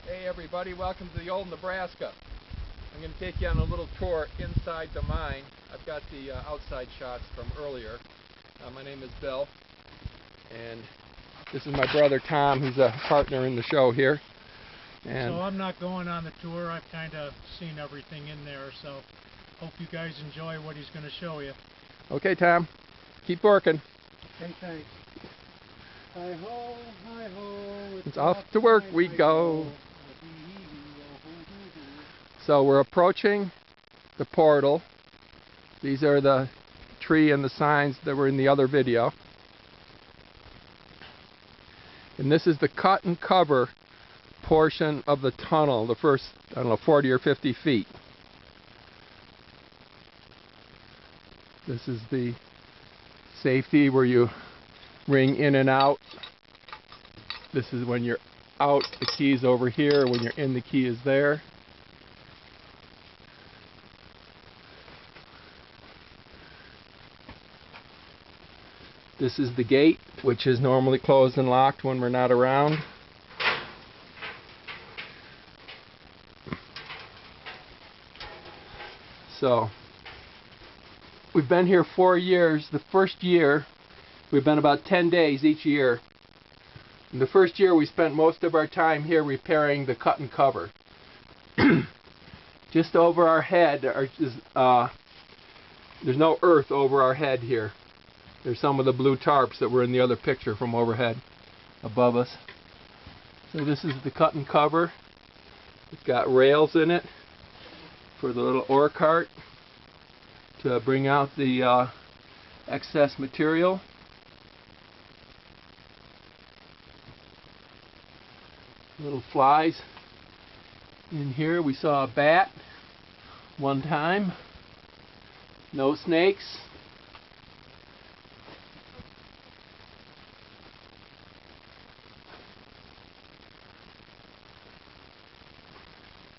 Hey everybody, welcome to the old Nebraska. I'm going to take you on a little tour inside the mine. I've got the outside shots from earlier. My name is Bill, and this is my brother Tom, who's a partner in the show here. And so I'm not going on the tour. I've kind of seen everything in there, so hope you guys enjoy what he's going to show you. Okay, Tom, keep working. Okay, thanks. Hi-ho, hi-ho. It's off to work we go. So we're approaching the portal. These are the tree and the signs that were in the other video. And this is the cut and cover portion of the tunnel, the first, 40 or 50 feet. This is the safety where you ring in and out. This is when you're out, the key is over here. When you're in, the key is there. This is the gate, which is normally closed and locked when we're not around. So, we've been here 4 years. The first year, we've been about 10 days each year. In the first year, we spent most of our time here repairing the cut and cover. Just over our head, there's no earth over our head here. There's some of the blue tarps that were in the other picture from overhead above us. So this is the cut and cover. It's got rails in it for the little ore cart to bring out the excess material. Little flies in here. We saw a bat one time. No snakes.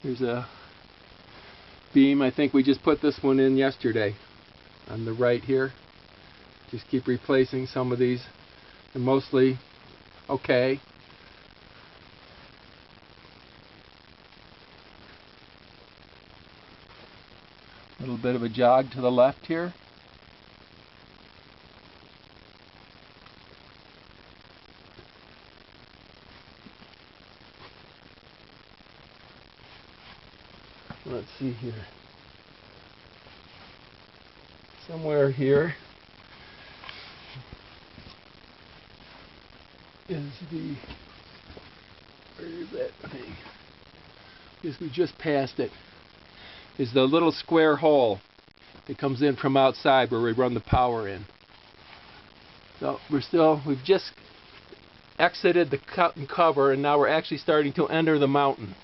Here's a beam. I think we just put this one in yesterday on the right here. Just keep replacing some of these. They're mostly okay. A little bit of a jog to the left here. Let's see here. Somewhere here is the, where is that thing? Because we just passed it. Is the little square hole that comes in from outside where we run the power in. So we've just exited the cut and cover, and now we're actually starting to enter the mountain.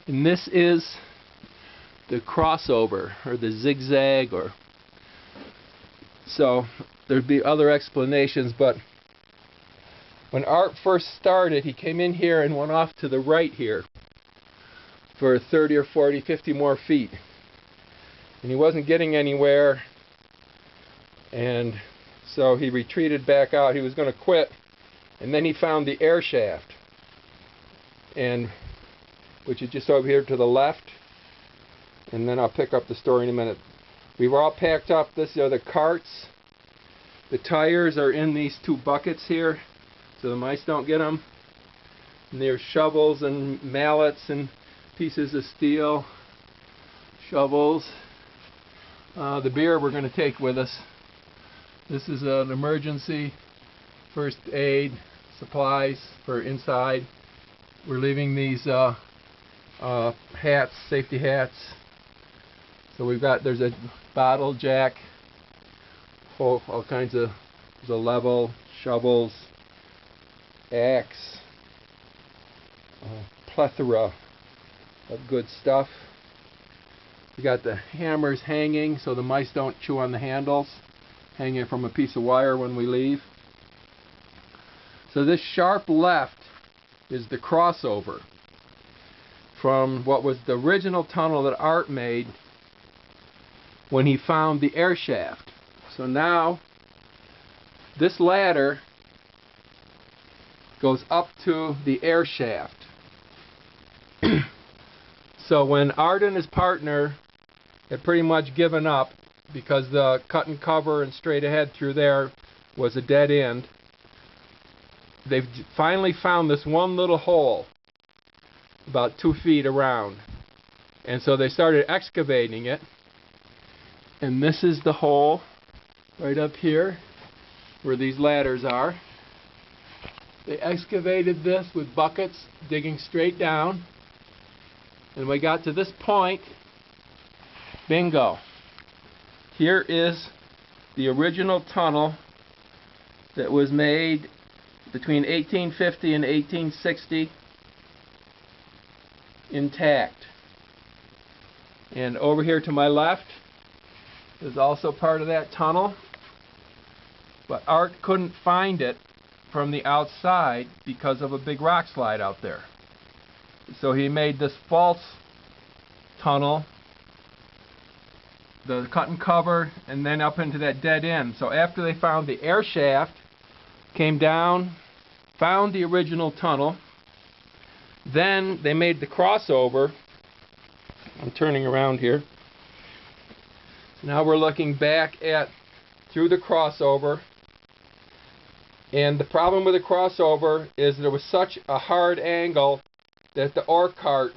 And this is the crossover, or the zigzag, or so there'd be other explanations, but when Art first started, he came in here and went off to the right here for 30 or 40, 50 more feet. And he wasn't getting anywhere, and so he retreated back out. He was going to quit, and then he found the air shaft, and which is just over here to the left, and then I'll pick up the story in a minute. We've all packed up. This are the carts. The tires are in these two buckets here, so the mice don't get them. And there's shovels and mallets and pieces of steel, shovels. The beer we're going to take with us. This is an emergency first aid supplies for inside. We're leaving these hats, safety hats. So there's a bottle jack, all kinds of, there's a level, shovels, axe, plethora of good stuff. We got the hammers hanging so the mice don't chew on the handles, hanging from a piece of wire when we leave. So this sharp left is the crossover from what was the original tunnel that Art made when he found the air shaft. So now this ladder goes up to the air shaft. So when Art and his partner had pretty much given up because the cut and cover and straight ahead through there was a dead end, they've finally found this one little hole about 2 feet around. And so they started excavating it. And this is the hole right up here where these ladders are. They excavated this with buckets, digging straight down. And we got to this point, bingo. Here is the original tunnel that was made between 1850 and 1860, intact. And over here to my left is also part of that tunnel, but Art couldn't find it from the outside because of a big rock slide out there. So he made this false tunnel, the cut and cover, and then up into that dead end. So after they found the air shaft, came down, found the original tunnel, then they made the crossover. I'm turning around here. So now we're looking back at through the crossover. And the problem with the crossover is there was such a hard angle that the ore cart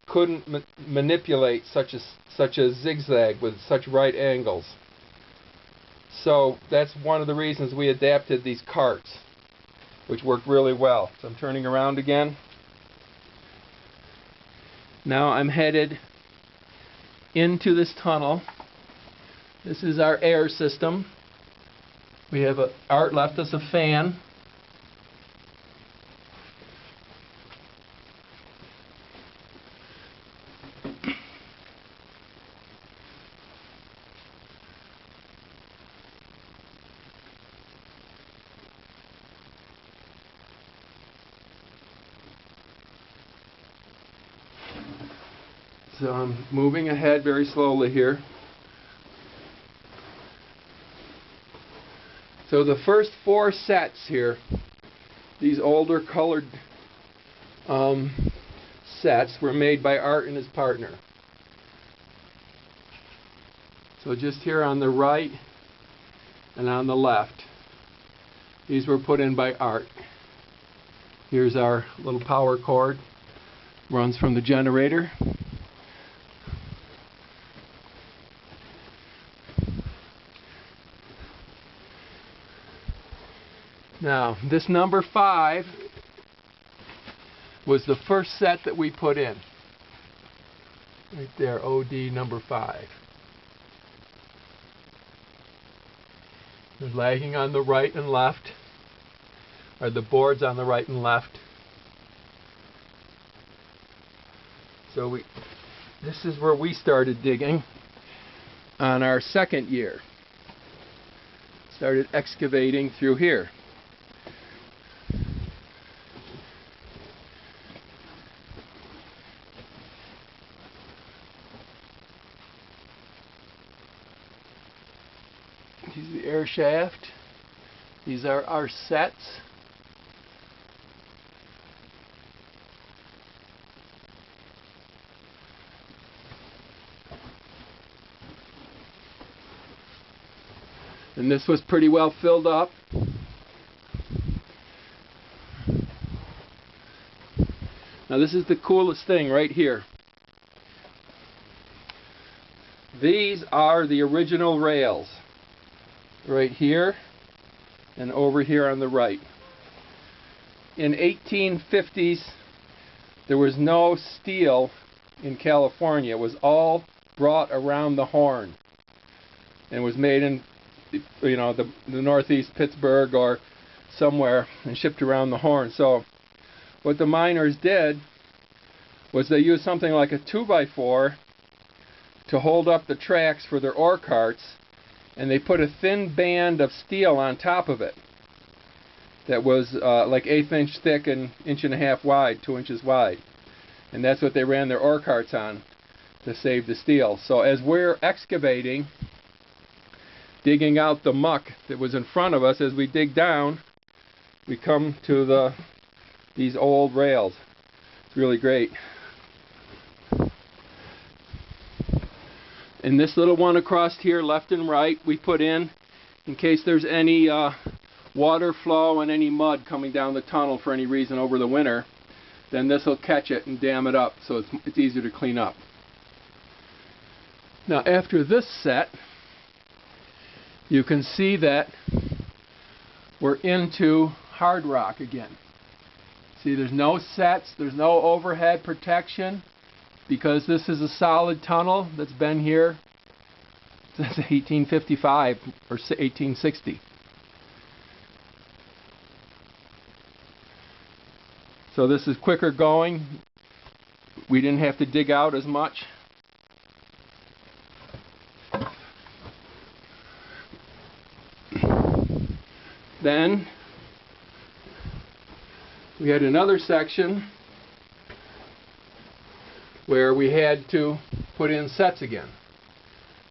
couldn't manipulate such a zigzag with such right angles. So that's one of the reasons we adapted these carts, which worked really well. So I'm turning around again. Now I'm headed into this tunnel. This is our air system. We have Art left us a fan. So I'm moving ahead very slowly here. So the first 4 sets here, these older colored sets, were made by Art and his partner. So just here on the right and on the left, these were put in by Art. Here's our little power cord, runs from the generator. Now, this number 5 was the first set that we put in. Right there, OD number 5. The lagging on the right and left are the boards on the right and left. So this is where we started digging on our second year. Started excavating through here. Here's the air shaft. These are our sets. And this was pretty well filled up. Now this is the coolest thing right here. These are the original rails. Right here and over here on the right. In 1850s, there was no steel in California. It was all brought around the Horn and was made in, you know, the northeast Pittsburgh or somewhere and shipped around the Horn. So what the miners did was they used something like a 2x4 to hold up the tracks for their ore carts, and they put a thin band of steel on top of it that was like 1/8 inch thick and 1.5 inches wide, 2 inches wide. And that's what they ran their ore carts on to save the steel. So as we're excavating, digging out the muck that was in front of us. As we dig down, we come to these old rails. It's really great. And this little one across here, left and right, we put in case there's any water flow and any mud coming down the tunnel for any reason over the winter. Then this will catch it and dam it up, so it's easier to clean up. Now after this set, you can see that we're into hard rock again. See, there's no sets, there's no overhead protection, because this is a solid tunnel that's been here since 1855 or 1860. So this is quicker going. We didn't have to dig out as much. Then we had another section where we had to put in sets again,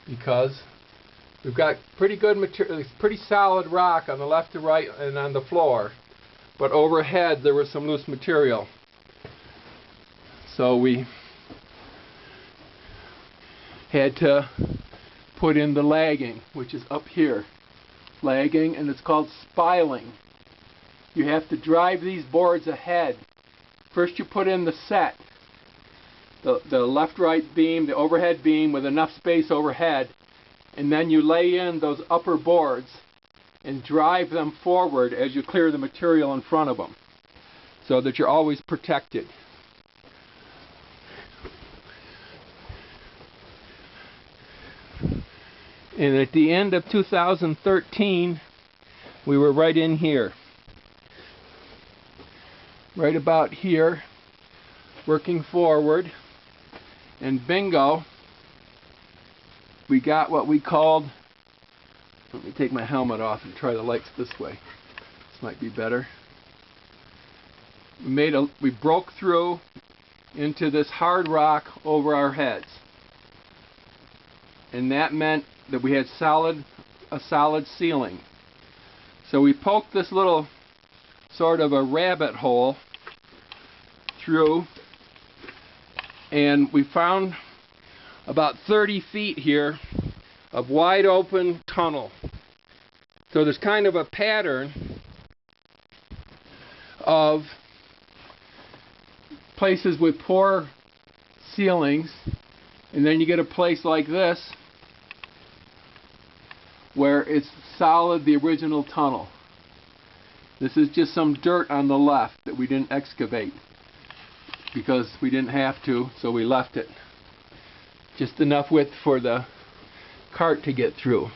because we've got pretty good material, pretty solid rock on the left to right and on the floor, but overhead there was some loose material. So we had to put in the lagging, which is up here. Lagging, and it's called spiling. You have to drive these boards ahead. First you put in the set, the left-right beam, the overhead beam with enough space overhead, and then you lay in those upper boards and drive them forward as you clear the material in front of them, so that you're always protected. And at the end of 2013, we were right in here. Right about here, working forward. And bingo, we got what we called, let me take my helmet off and try the lights this way. This might be better. We broke through into this hard rock over our heads. And that meant that we had a solid ceiling. So we poked this little sort of a rabbit hole through, and we found about 30 feet here of wide open tunnel. So there's kind of a pattern of places with poor ceilings, and then you get a place like this where it's solid, the original tunnel. This is just some dirt on the left that we didn't excavate because we didn't have to, so we left it. Just enough width for the cart to get through.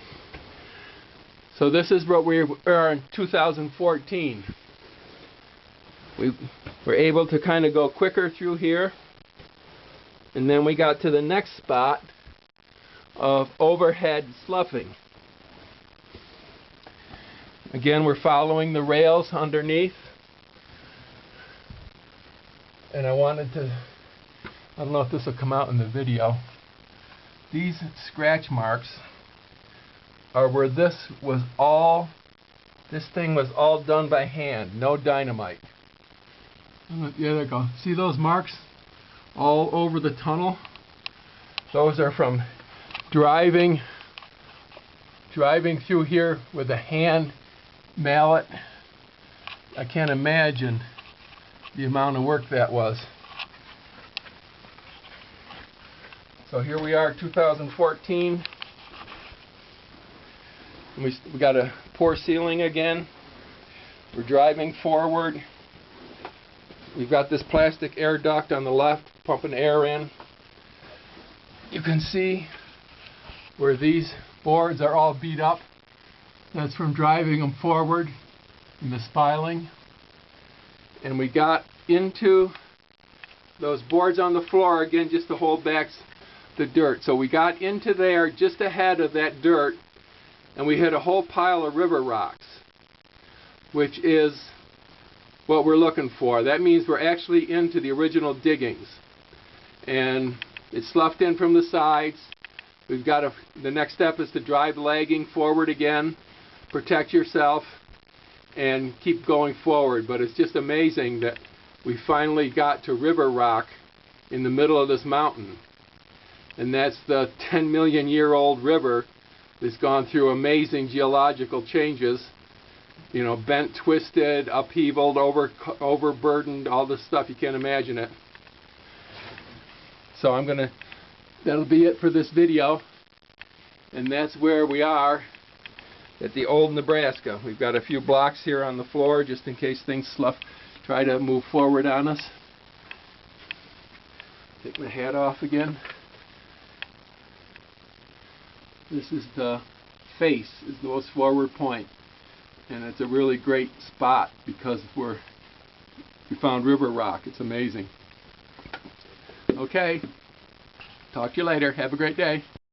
So this is what we are in 2014. We were able to kind of go quicker through here, and then we got to the next spot of overhead sloughing. Again, we're following the rails underneath, and I don't know if this will come out in the video. These scratch marks are where this thing was all done by hand, no dynamite. Yeah, there you go. See those marks all over the tunnel? Those are from driving through here with a hand mallet. I can't imagine the amount of work that was. So here we are, 2014. We got a poor ceiling again. We're driving forward. We've got this plastic air duct on the left, pumping air in. You can see where these boards are all beat up. That's from driving them forward in the spiling. And we got into those boards on the floor again just to hold back the dirt. So we got into there just ahead of that dirt, and we hit a whole pile of river rocks, which is what we're looking for. That means we're actually into the original diggings. And it's sloughed in from the sides. We've got the next step is to drive lagging forward again, protect yourself, and keep going forward. But it's just amazing that we finally got to river rock in the middle of this mountain. And that's the 10 million year old river that's gone through amazing geological changes. You know, bent, twisted, upheavaled, overburdened, all this stuff, you can't imagine it. So that'll be it for this video. And that's where we are at the old Nebraska. We've got a few blocks here on the floor just in case things try to move forward on us. Take my hat off again. This is the face, is the most forward point. And it's a really great spot because we found river rock. It's amazing. Okay. Talk to you later. Have a great day.